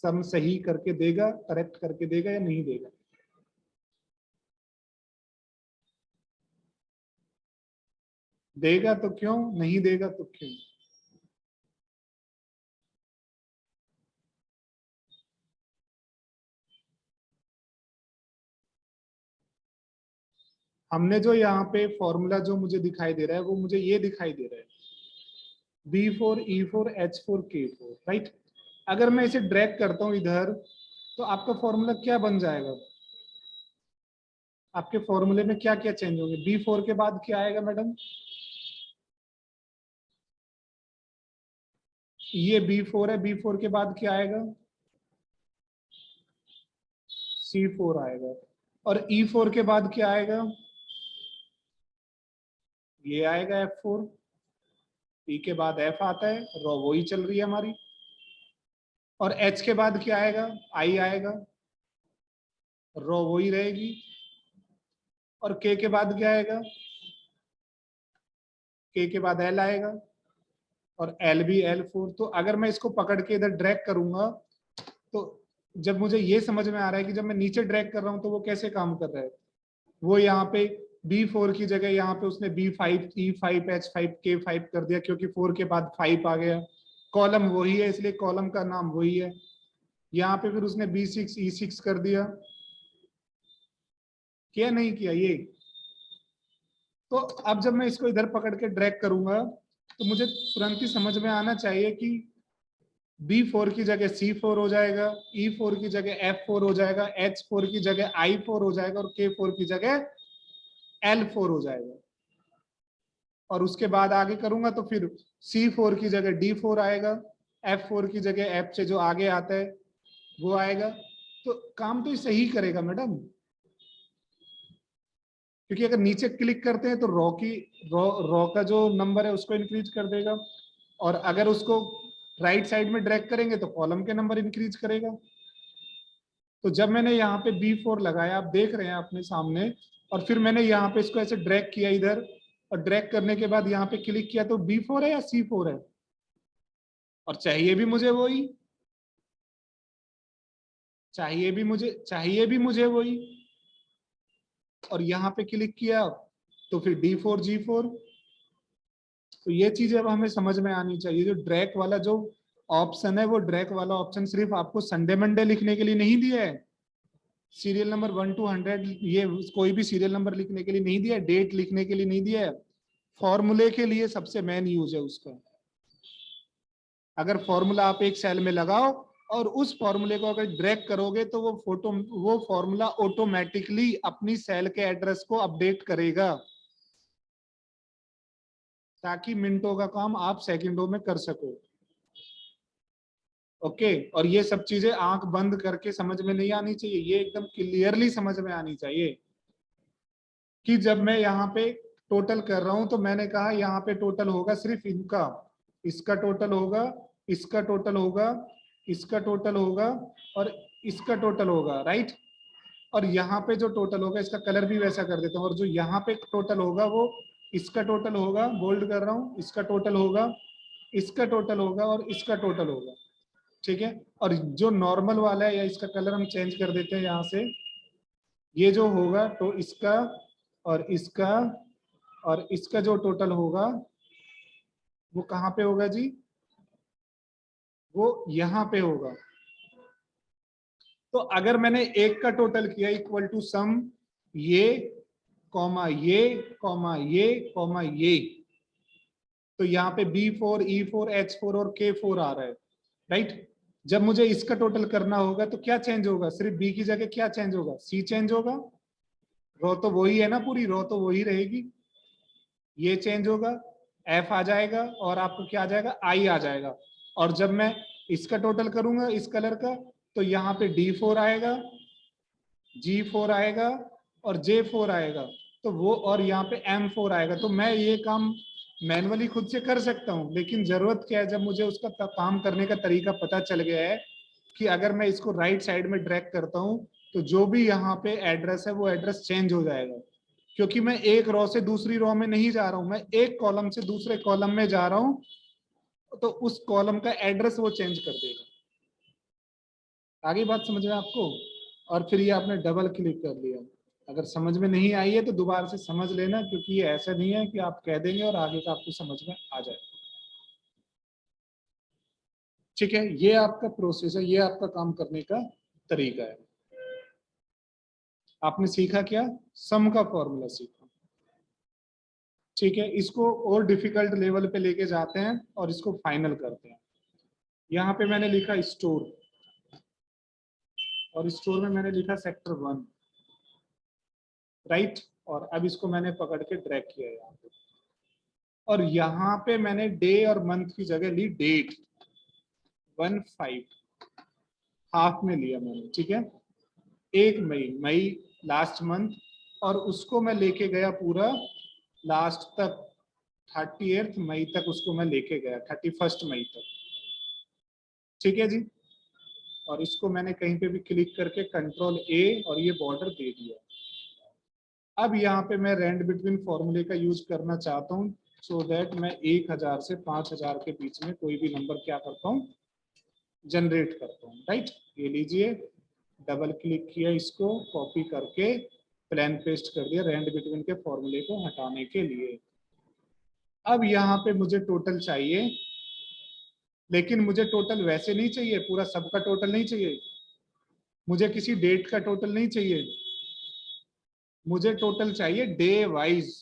A: सम सही करके देगा, करेक्ट करके देगा या नहीं देगा? देगा तो क्यों, नहीं देगा तो क्यों? हमने जो यहाँ पे फॉर्मूला जो मुझे दिखाई दे रहा है वो मुझे ये दिखाई दे रहा है B4 E4 H4 K4, right. अगर मैं इसे ड्रैग करता हूं इधर तो आपका फॉर्मूला क्या बन जाएगा? आपके फॉर्मूले में क्या क्या चेंज होंगे? B4 के बाद क्या आएगा मैडम? ये B4 है, B4 के बाद क्या आएगा? C4 आएगा। और E4 के बाद क्या आएगा? ये आएगा F4। E के बाद F आता है, रो वही चल रही है हमारी। और H के बाद क्या आएगा? I आएगा, रो वही रहेगी। और K के बाद क्या आएगा? K के बाद L आएगा और L भी L4। तो अगर मैं इसको पकड़ के इधर ड्रैग करूंगा तो जब मुझे ये समझ में आ रहा है कि जब मैं नीचे ड्रैग कर रहा हूं तो वो कैसे काम कर रहा है। वो यहाँ पे B4 की जगह यहाँ पे उसने B5 E5 H5 K5 कर दिया, क्योंकि 4 के बाद 5 आ गया। कॉलम वही है इसलिए कॉलम का नाम वही है। यहाँ पे फिर उसने B6 E6 कर दिया। क्या नहीं किया ये? तो अब जब मैं इसको इधर पकड़ के ड्रैग करूंगा तो मुझे तुरंत ही समझ में आना चाहिए कि B4 की जगह C4 हो जाएगा, E4 की जगह F4 हो जाएगा, H4 की जगह I4 हो जाएगा और K4 की जगह L4 हो जाएगा। और उसके बाद आगे करूंगा तो फिर C4 की जगह D4 आएगा, F4 की जगह F से जो आगे आता है वो आएगा। तो काम तो ये सही करेगा मैडम, क्योंकि अगर नीचे क्लिक करते हैं तो रॉ का जो नंबर है उसको इंक्रीज कर देगा, और अगर उसको राइट साइड में ड्रैग करेंगे तो कॉलम के नंबर इंक्रीज करेगा। तो जब मैंने यहाँ पे B4 लगाया, आप देख रहे हैं अपने सामने, और फिर मैंने यहाँ पे इसको ऐसे ड्रैग किया इधर, और ड्रैग करने के बाद यहाँ पे क्लिक किया, तो B4 है या C4 है? और चाहिए भी मुझे वही। और यहाँ पे क्लिक किया तो फिर D4 G4। तो ये चीजें अब हमें समझ में आनी चाहिए। जो ड्रैग वाला जो ऑप्शन है, वो ड्रैग वाला ऑप्शन सिर्फ आपको संडे मंडे लिखने के लिए नहीं दिया है, सीरियल नंबर 1 to 100 ये कोई भी सीरियल नंबर लिखने के लिए नहीं दिया है, डेट लिखने के लिए नहीं दिया है, फॉर्मूले के लिए सबसे मेन यूज है उसका। अगर फॉर्मूला आप एक सेल में लगाओ और उस फॉर्मूले को अगर ड्रैग करोगे तो वो फॉर्मूला ऑटोमेटिकली अपनी सेल के एड्रेस को अपडेट करेगा, ताकि मिनटों का काम आप सेकंडों में कर सको। ओके। और ये सब चीजें आंख बंद करके समझ में नहीं आनी चाहिए, ये एकदम क्लियरली समझ में आनी चाहिए कि जब मैं यहाँ पे टोटल कर रहा हूं तो मैंने कहा यहाँ पे टोटल होगा सिर्फ इनका, इसका टोटल होगा, इसका टोटल होगा, इसका टोटल होगा और इसका टोटल होगा, राइट। और यहाँ पे जो टोटल होगा, इसका कलर भी वैसा कर देता हूँ, और जो यहाँ पे टोटल होगा वो इसका टोटल होगा, बोल्ड कर रहा हूँ, इसका टोटल होगा, इसका टोटल होगा और इसका टोटल होगा, ठीक है। और जो नॉर्मल वाला है, या इसका कलर हम चेंज कर देते हैं यहाँ से, ये जो होगा तो इसका और इसका और इसका जो टोटल होगा वो कहाँ पे होगा जी? वो यहाँ पे होगा। तो अगर मैंने एक का टोटल किया इक्वल टू सम ये कॉमा ये कॉमा ये कॉमा ये, तो यहाँ पे B4 E4 H4 और K4 आ रहा है, राइट। जब मुझे इसका टोटल करना होगा तो क्या चेंज होगा? सिर्फ B की जगह क्या चेंज होगा? C चेंज होगा। रो तो वही है ना, पूरी रो तो वही रहेगी। ये चेंज होगा, F आ जाएगा और आपको क्या आ जाएगा? I आ जाएगा। और जब मैं इसका टोटल करूंगा इस कलर का, तो यहाँ पे D4 आएगा, G4 आएगा और J4 आएगा, तो वो, और यहाँ पे M4 आएगा। तो मैं ये काम मैनुअली खुद से कर सकता हूँ, लेकिन जरूरत क्या है, जब मुझे उसका काम करने का तरीका पता चल गया है कि अगर मैं इसको राइट साइड में ड्रैग करता हूं तो जो भी यहाँ पे एड्रेस है वो एड्रेस चेंज हो जाएगा, क्योंकि मैं एक रो से दूसरी रो में नहीं जा रहा हूं, मैं एक कॉलम से दूसरे कॉलम में जा रहा हूं, तो उस कॉलम का एड्रेस वो चेंज कर देगा। आगे बात समझ में आपको? और फिर ये आपने डबल क्लिक कर लिया। अगर समझ में नहीं आई है तो दोबारा से समझ लेना, क्योंकि ये ऐसा नहीं है कि आप कह देंगे और आगे का आपको समझ में आ जाए। ठीक है, ये आपका प्रोसेस है, ये आपका काम करने का तरीका है। आपने सीखा क्या? सम का फॉर्मूला सीखा। ठीक है, इसको और डिफिकल्ट लेवल पे लेके जाते हैं और इसको फाइनल करते हैं। यहाँ पे मैंने लिखा स्टोर, और स्टोर में मैंने लिखा सेक्टर 1, राइट। और अब इसको मैंने पकड़ के ड्रैग किया यहाँ पे, और यहाँ पे मैंने डे और मंथ की जगह ली डेट, 15 हाफ में लिया मैंने। ठीक है, 1 मई, मई लास्ट मंथ, और उसको मैं लेके गया पूरा लास्ट तक, 30 मई तक उसको मैं लेके गया, 31 मई तक। ठीक है जी, और इसको मैंने कहीं पे भी क्लिक करके कंट्रोल ए और ये बॉर्डर दे दिया। अब यहाँ पे मैं रेंड बिटवीन फॉर्मूले का यूज करना चाहता हूँ, सो दैट मैं 1000 से 5000 के बीच में कोई भी नंबर क्या करता हूँ, जनरेट करता हूँ, राइट। ये लीजिए, डबल क्लिक किया, इसको कॉपी करके प्लेन पेस्ट कर दिया रेंड बिटवीन के फॉर्मूले को हटाने के लिए। अब यहाँ पे मुझे टोटल चाहिए, लेकिन मुझे टोटल वैसे नहीं चाहिए, पूरा सबका टोटल नहीं चाहिए, मुझे किसी डेट का टोटल नहीं चाहिए, मुझे टोटल चाहिए डे वाइज।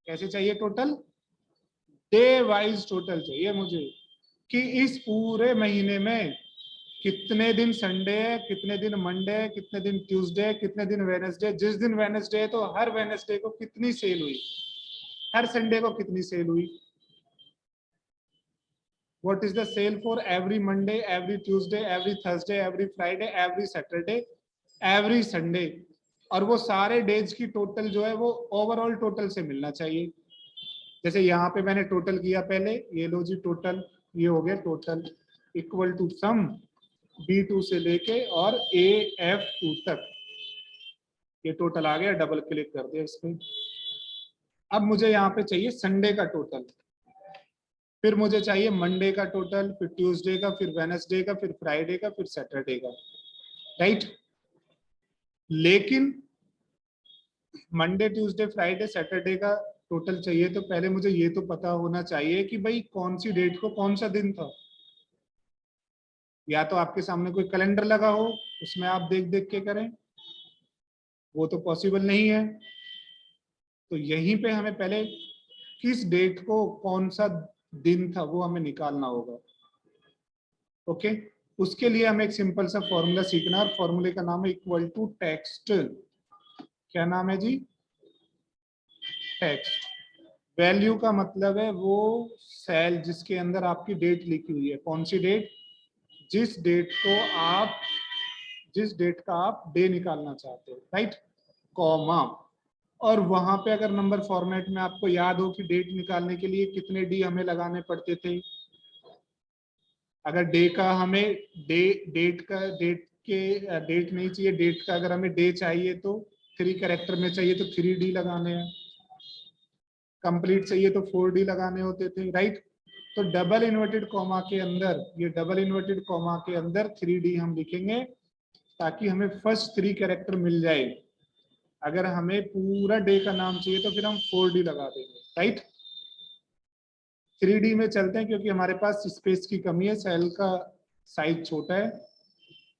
A: कैसे चाहिए टोटल? डे वाइज टोटल चाहिए मुझे, कि इस पूरे महीने में कितने दिन संडे है, कितने दिन मंडे है, कितने दिन ट्यूसडे है, कितने दिन वेडनेसडे। जिस दिन वेडनेसडे है तो हर वेडनेसडे को कितनी सेल हुई, हर संडे को कितनी सेल हुई। What is the sale for every Monday, every Tuesday, every Thursday, every Friday, every Saturday, every Sunday। और वो सारे डेज की टोटल जो है वो ओवरऑल टोटल से मिलना चाहिए। जैसे यहाँ पे मैंने टोटल किया पहले, ये लो जी टोटल, ये हो गया total equal to some B2 से लेके और AF2 तक, ये टोटल आ गया। डबल क्लिक कर दिया इसमें। अब मुझे यहाँ पे चाहिए संडे का टोटल, फिर मुझे चाहिए मंडे का टोटल, फिर ट्यूसडे का, फिर वेडनेसडे का, फिर फ्राइडे का, फिर सैटरडे का, राइट। लेकिन मंडे ट्यूसडे फ्राइडे सैटरडे का टोटल चाहिए तो पहले मुझे ये तो पता होना चाहिए कि भाई कौन सी डेट को कौन सा दिन था। या तो आपके सामने कोई कैलेंडर लगा हो, उसमें आप देख देख के करें, वो तो पॉसिबल नहीं है। तो यहीं पे हमें पहले किस डेट को कौन सा दिन था वो हमें निकालना होगा। ओके, उसके लिए हमें एक सिंपल सा फॉर्मूला सीखना है, और फॉर्मूले का नाम है इक्वल टू टेक्स्ट। क्या नाम है जी? टेक्स्ट। वैल्यू का मतलब है वो सेल जिसके अंदर आपकी डेट लिखी हुई है। कौन सी डेट? जिस डेट को आप, जिस डेट का आप डे निकालना चाहते हो, राइट, कॉमा। और वहां पे अगर नंबर फॉर्मेट में आपको याद हो कि डेट निकालने के लिए कितने डी हमें लगाने पड़ते थे। अगर डे का हमें डेट के डेट नहीं चाहिए, डेट का अगर हमें डे चाहिए तो 3 कैरेक्टर में चाहिए तो 3D लगाने हैं, कंप्लीट चाहिए तो 4D लगाने होते थे, राइट। तो डबल इन्वर्टेड कॉमा के अंदर, ये डबल इन्वर्टेड कॉमा के अंदर 3D हम लिखेंगे ताकि हमें फर्स्ट 3 कैरेक्टर मिल जाए। अगर हमें पूरा डे का नाम चाहिए तो फिर हम 4D लगा देंगे, राइट। 3D में चलते हैं क्योंकि हमारे पास स्पेस की कमी है, सेल का साइज छोटा है।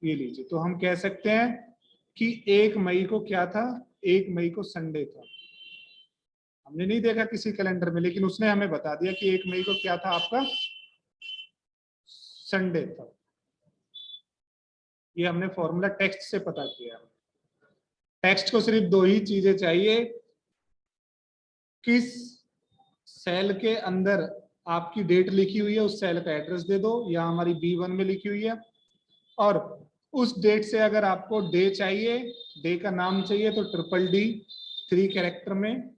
A: ये लीजिए, तो हम कह सकते हैं कि 1 मई को क्या था? 1 मई को संडे था। हमने नहीं देखा किसी कैलेंडर में, लेकिन उसने हमें बता दिया कि 1 मई को क्या था आपका? संडे था। ये हमने फॉर्मूला टेक्स्ट से पता किया। टेक्स्ट को सिर्फ 2 ही चीजें चाहिए, किस सेल के अंदर आपकी डेट लिखी हुई है उस सेल का एड्रेस दे दो, या हमारी B1 में लिखी हुई है, और उस डेट से अगर आपको डे चाहिए, डे का नाम चाहिए तो D 3 कैरेक्टर में,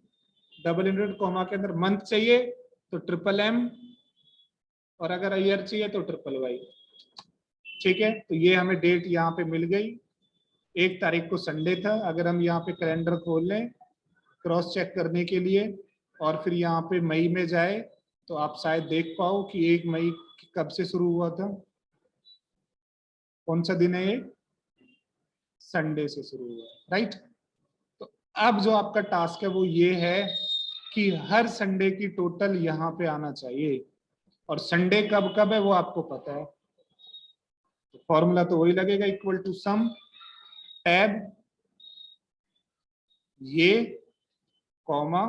A: डबल इन्वर्टेड कॉमा के अंदर मंथ चाहिए तो MM, और अगर ईयर चाहिए तो YYY। ठीक है, तो ये हमें डेट यहाँ पे मिल गई। 1 तारीख को संडे था। अगर हम यहाँ पे कैलेंडर खोल लें क्रॉस चेक करने के लिए और फिर यहाँ पे मई में जाए तो आप शायद देख पाओ कि 1 मई कब से शुरू हुआ था। कौन सा दिन है ये? संडे से शुरू हुआ, राइट। तो अब जो आपका टास्क है वो ये है कि हर संडे की टोटल यहाँ पे आना चाहिए, और संडे कब कब है वो आपको पता है। तो फॉर्मूला तो वही लगेगा, इक्वल टू सम टैब ये कॉमा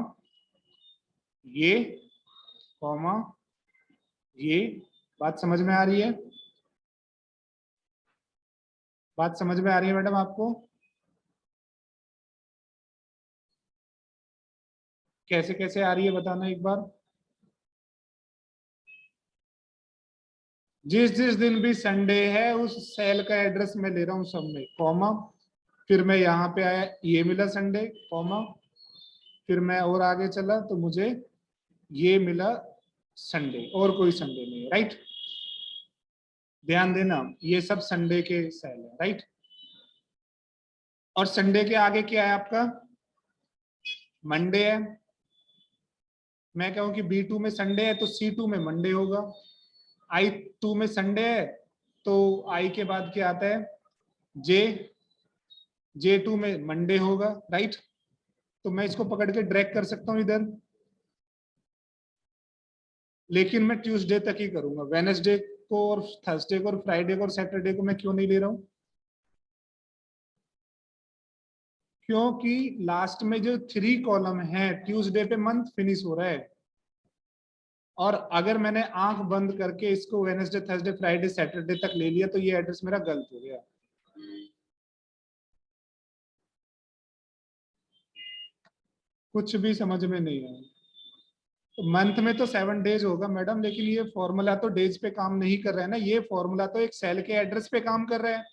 A: ये कॉमा ये। बात समझ में आ रही है? बात समझ में आ रही है मैडम आपको? कैसे कैसे आ रही है बताना एक बार। जिस जिस दिन भी संडे है उस सेल का एड्रेस मैं ले रहा हूं सब में, कॉमा, फिर मैं यहाँ पे आया ये मिला संडे, कॉमा, फिर मैं और आगे चला तो मुझे ये मिला संडे, और कोई संडे नहीं है, राइट। ध्यान देना ये सब संडे के सेल है, राइट। और संडे के आगे क्या है आपका? मंडे है। मैं कहूं कि B2 में संडे है तो C2 में मंडे होगा। I2 में संडे है तो I के बाद क्या आता है? J, J2 में मंडे होगा, राइट। तो मैं इसको पकड़ के ड्रैग कर सकता हूं इधर, लेकिन मैं ट्यूसडे तक ही करूंगा। वेडनेसडे को और थर्सडे को और फ्राइडे को और सैटरडे को मैं क्यों नहीं ले रहा हूं? क्योंकि लास्ट में जो 3 कॉलम है ट्यूसडे पे मंथ फिनिश हो रहा है, और अगर मैंने आंख बंद करके इसको वेडनेसडे थर्सडे फ्राइडे सैटरडे तक ले लिया तो ये एड्रेस मेरा गलत हो गया। कुछ भी समझ में नहीं आया। तो मंथ में तो 7 डेज होगा मैडम, लेकिन ये फॉर्मूला तो डेज पे काम नहीं कर रहा है ना, ये फॉर्मूला तो एक सेल के एड्रेस पे काम कर रहा है।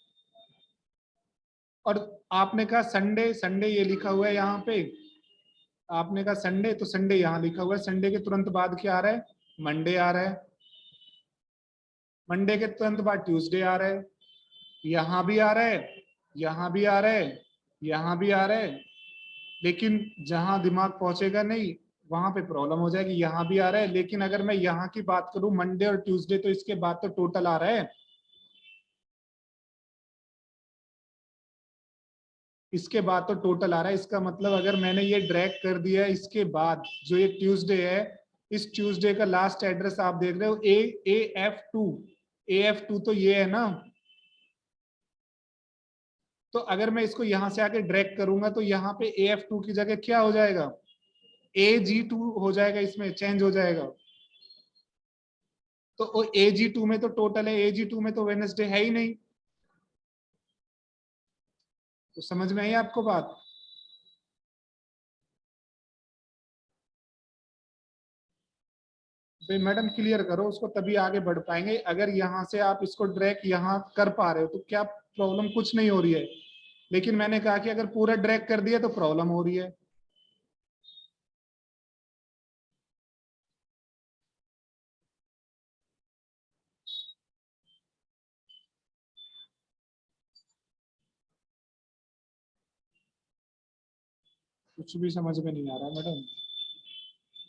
A: और आपने कहा संडे, संडे ये लिखा हुआ है यहाँ पे, आपने कहा संडे तो संडे यहाँ लिखा हुआ है, संडे के तुरंत बाद क्या आ रहा है? मंडे आ रहा है। मंडे के तुरंत बाद ट्यूसडे आ रहा है, यहाँ भी आ रहा है, यहाँ भी आ रहा है, यहाँ भी आ रहा है। लेकिन जहां दिमाग पहुंचेगा नहीं वहां पे प्रॉब्लम हो जाएगी। यहाँ भी आ रहा है, लेकिन अगर मैं यहाँ की बात करूं मंडे और ट्यूसडे तो इसके बाद तो टोटल आ रहा है, इसके बाद तो टोटल आ रहा है। इसका मतलब अगर मैंने ये ड्रैग कर दिया इसके बाद जो ये ट्यूसडे है, इस ट्यूसडे का लास्ट एड्रेस आप देख रहे हो AF2, AF2 तो ये है ना। तो अगर मैं इसको यहां से आके ड्रैग करूंगा तो यहाँ पे AF2 की जगह क्या हो जाएगा? AG2 हो जाएगा, इसमें चेंज हो जाएगा। तो AG2 में तो टोटल है, AG2 में तो वेडनेसडे है ही नहीं। तो समझ में आई आपको बात? तो मैडम क्लियर करो उसको, तभी आगे बढ़ पाएंगे। अगर यहाँ से आप इसको ड्रैग यहाँ कर पा रहे हो तो क्या प्रॉब्लम? कुछ नहीं हो रही है। लेकिन मैंने कहा कि अगर पूरा ड्रैग कर दिया तो प्रॉब्लम हो रही है। कुछ भी समझ में नहीं आ रहा मैडम।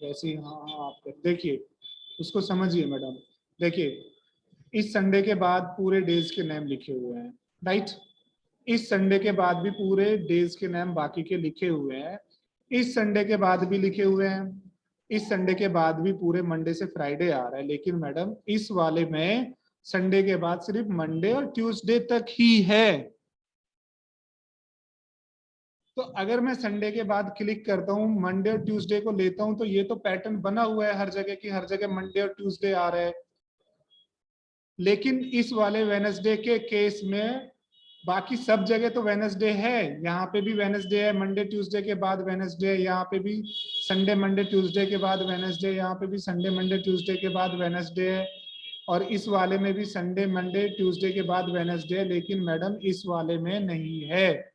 A: वैसे ही हाँ हाँ आप देखिए, उसको समझिए मैडम। देखिए, इस संडे के बाद पूरे डेज के नेम लिखे हुए हैं, राइट। इस संडे के बाद भी पूरे डेज के नेम बाकी के लिखे हुए हैं। इस संडे के बाद भी लिखे हुए हैं। इस संडे के बाद भी पूरे मंडे से फ्राइडे आ रहा है। लेकिन मैडम इस वाले में संडे के बाद सिर्फ मंडे और ट्यूसडे तक ही है। तो अगर मैं संडे के बाद क्लिक करता हूँ मंडे और ट्यूसडे को लेता हूँ तो ये तो पैटर्न बना हुआ है हर जगह की, हर जगह मंडे और ट्यूसडे आ रहा है। लेकिन इस वाले वेनसडे के केस में बाकी सब जगह तो वेनसडे है। यहाँ पे भी वेनसडे है, मंडे ट्यूसडे के बाद वेनसडे है, यहाँ पे भी संडे मंडे ट्यूसडे के बाद वेनसडे, यहाँ पे भी संडे मंडे ट्यूसडे के बाद वेनसडे है, और इस वाले में भी संडे मंडे ट्यूसडे के बाद वेनसडे है। लेकिन मैडम इस वाले में नहीं है,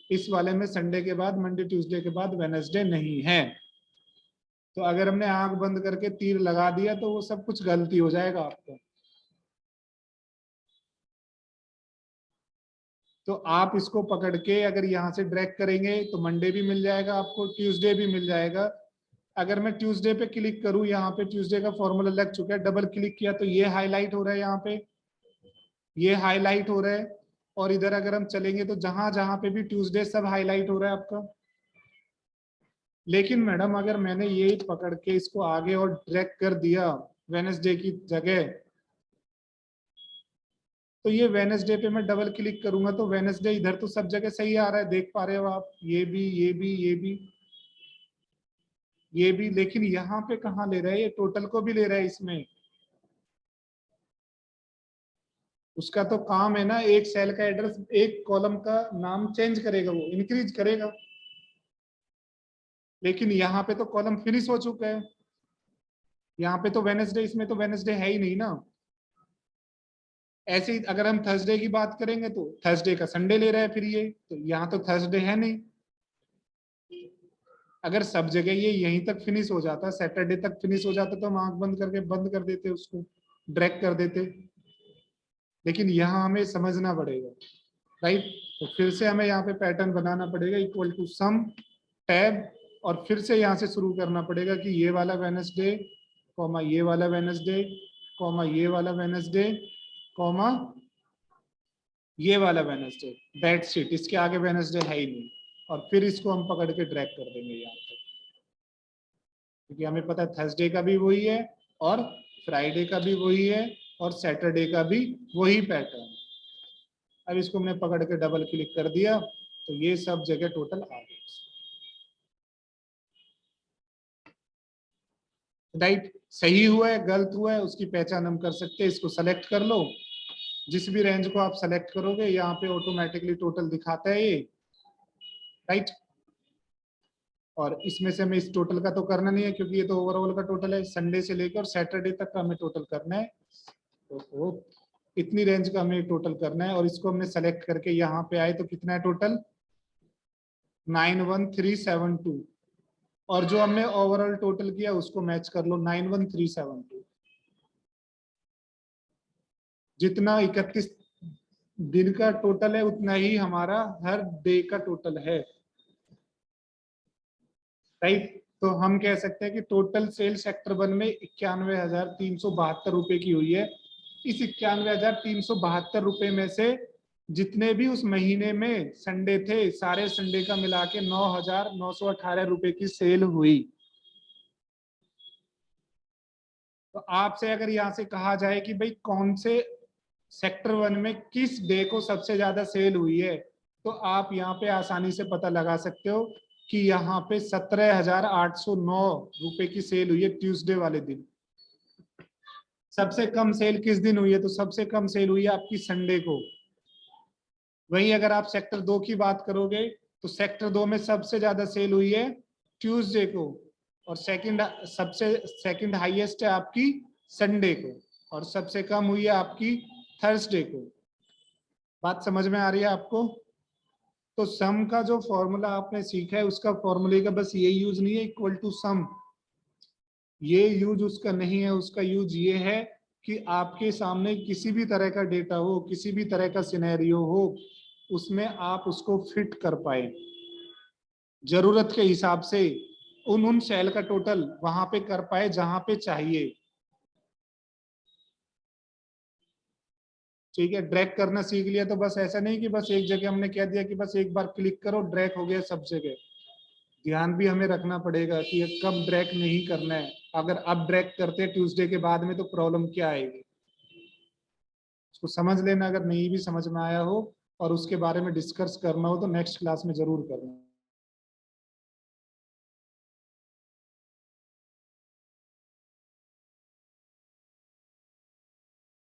A: इस वाले में संडे के बाद मंडे ट्यूसडे के बाद वेनसडे नहीं है। तो अगर हमने आंख बंद करके तीर लगा दिया तो वो सब कुछ गलती हो जाएगा आपको। तो आप इसको पकड़ के अगर यहाँ से ड्रैग करेंगे तो मंडे भी मिल जाएगा आपको, ट्यूसडे भी मिल जाएगा। अगर मैं ट्यूसडे पे क्लिक करूं, यहाँ पे ट्यूसडे का फॉर्मूला लग चुका है, डबल क्लिक किया तो ये हाईलाइट हो रहा है, यहाँ पे ये हाईलाइट हो रहा है। और इधर अगर हम चलेंगे तो जहां जहां पे भी ट्यूसडे सब हाईलाइट हो रहा है आपका। लेकिन मैडम अगर मैंने ये पकड़ के इसको आगे और ड्रैग कर दिया वेडनेसडे की जगह, तो ये वेडनेसडे पे मैं डबल क्लिक करूंगा तो वेडनेसडे इधर तो सब जगह सही आ रहा है, देख पा रहे हो आप, ये भी ये भी ये भी ये भी। लेकिन यहाँ पे कहाँ ले रहा है, ये टोटल को भी ले रहा है इसमें। उसका तो काम है ना, एक सेल का एड्रेस, एक कॉलम का नाम चेंज करेगा, वो इंक्रीज करेगा। लेकिन यहाँ पे तो कॉलम फिनिश हो चुका है, यहाँ पे तो वेडनेसडे, इसमें तो वेडनेसडे है ही नहीं ना। ऐसे ही अगर हम थर्सडे की बात करेंगे तो थर्सडे का संडे ले रहा है फिर ये, तो यहाँ तो थर्सडे है नहीं। अगर सब जगह ये यहीं तक फिनिश हो जाता, सैटरडे तक फिनिश हो जाता, तो हम आंख बंद करके बंद कर देते, उसको ड्रैग कर देते। लेकिन यहाँ हमें समझना पड़ेगा, राइट। तो फिर से हमें यहाँ पे पैटर्न बनाना पड़ेगा, इक्वल टू सम टैब, और फिर से यहाँ से शुरू करना पड़ेगा कि ये वाला वेडनेसडे कॉमा ये वाला वेडनेसडे कॉमा ये वाला वेडनेसडे कॉमा ये वाला वेडनेसडे, दैट्स इट। इसके आगे वेडनेसडे है ही नहीं। और फिर इसको हम पकड़ के ड्रैग कर देंगे यहाँ पे, क्योंकि हमें पता है थर्सडे का भी वही है और फ्राइडे का भी वही है और सैटरडे का भी वही पैटर्न। अब इसको हमने पकड़ के डबल क्लिक कर दिया तो ये सब जगह टोटल आ गई, राइट। सही हुआ है गलत हुआ है उसकी पहचान हम कर सकते हैं। इसको सेलेक्ट कर लो, जिस भी रेंज को आप सेलेक्ट करोगे यहाँ पे ऑटोमेटिकली टोटल दिखाता है ये, राइट। और इसमें से हमें इस टोटल का तो करना नहीं है क्योंकि ये तो ओवरऑल का टोटल है, संडे से लेकर सैटरडे तक का हमें टोटल करना है। तो इतनी रेंज का हमें टोटल करना है और इसको हमने सेलेक्ट करके यहाँ पे आए तो कितना है टोटल 91372। और जो हमने ओवरऑल टोटल किया उसको मैच कर लो 91372। जितना 31 दिन का टोटल है उतना ही हमारा हर डे का टोटल है, राइट। तो हम कह सकते हैं कि टोटल सेल सेक्टर 1 में 91,372 रुपए की हुई है। इस 91,372 रुपए में से जितने भी उस महीने में संडे थे सारे संडे का मिला के 9,918 रुपए की सेल हुई। तो आपसे अगर यहाँ से कहा जाए कि भाई कौन से सेक्टर 1 में किस डे को सबसे ज्यादा सेल हुई है, तो आप यहाँ पे आसानी से पता लगा सकते हो कि यहाँ पे 17,809 रुपए की सेल हुई है ट्यूसडे वाले दिन। सबसे कम सेल किस दिन हुई है, तो सबसे कम सेल हुई है आपकी संडे को। वहीं अगर आप सेक्टर 2 की बात करोगे तो सेक्टर 2 में सबसे ज्यादा सेल हुई है ट्यूसडे को, और सेकंड हाईएस्ट है आपकी संडे को, और सबसे कम हुई है आपकी थर्सडे को। बात समझ में आ रही है आपको? तो सम का जो फॉर्मूला आपने सीखा है उसका फॉर्मूले का बस ये यूज नहीं है इक्वल टू सम, ये यूज उसका नहीं है। उसका यूज ये है कि आपके सामने किसी भी तरह का डेटा हो, किसी भी तरह का सिनेरियो हो, उसमें आप उसको फिट कर पाए जरूरत के हिसाब से, उन सेल का टोटल वहां पे कर पाए जहां पे चाहिए। ठीक है, ड्रैग करना सीख लिया तो बस ऐसा नहीं कि बस एक जगह हमने कह दिया कि बस एक बार क्लिक करो ड्रैग हो गया सब जगह। ध्यान भी हमें रखना पड़ेगा कि कब ड्रैग नहीं करना है। अगर अब ड्रैग करते हैं ट्यूसडे के बाद में तो प्रॉब्लम क्या आएगी, उसको समझ लेना। अगर नहीं भी समझ में आया हो और उसके बारे में डिस्कस करना हो तो नेक्स्ट क्लास में जरूर करना।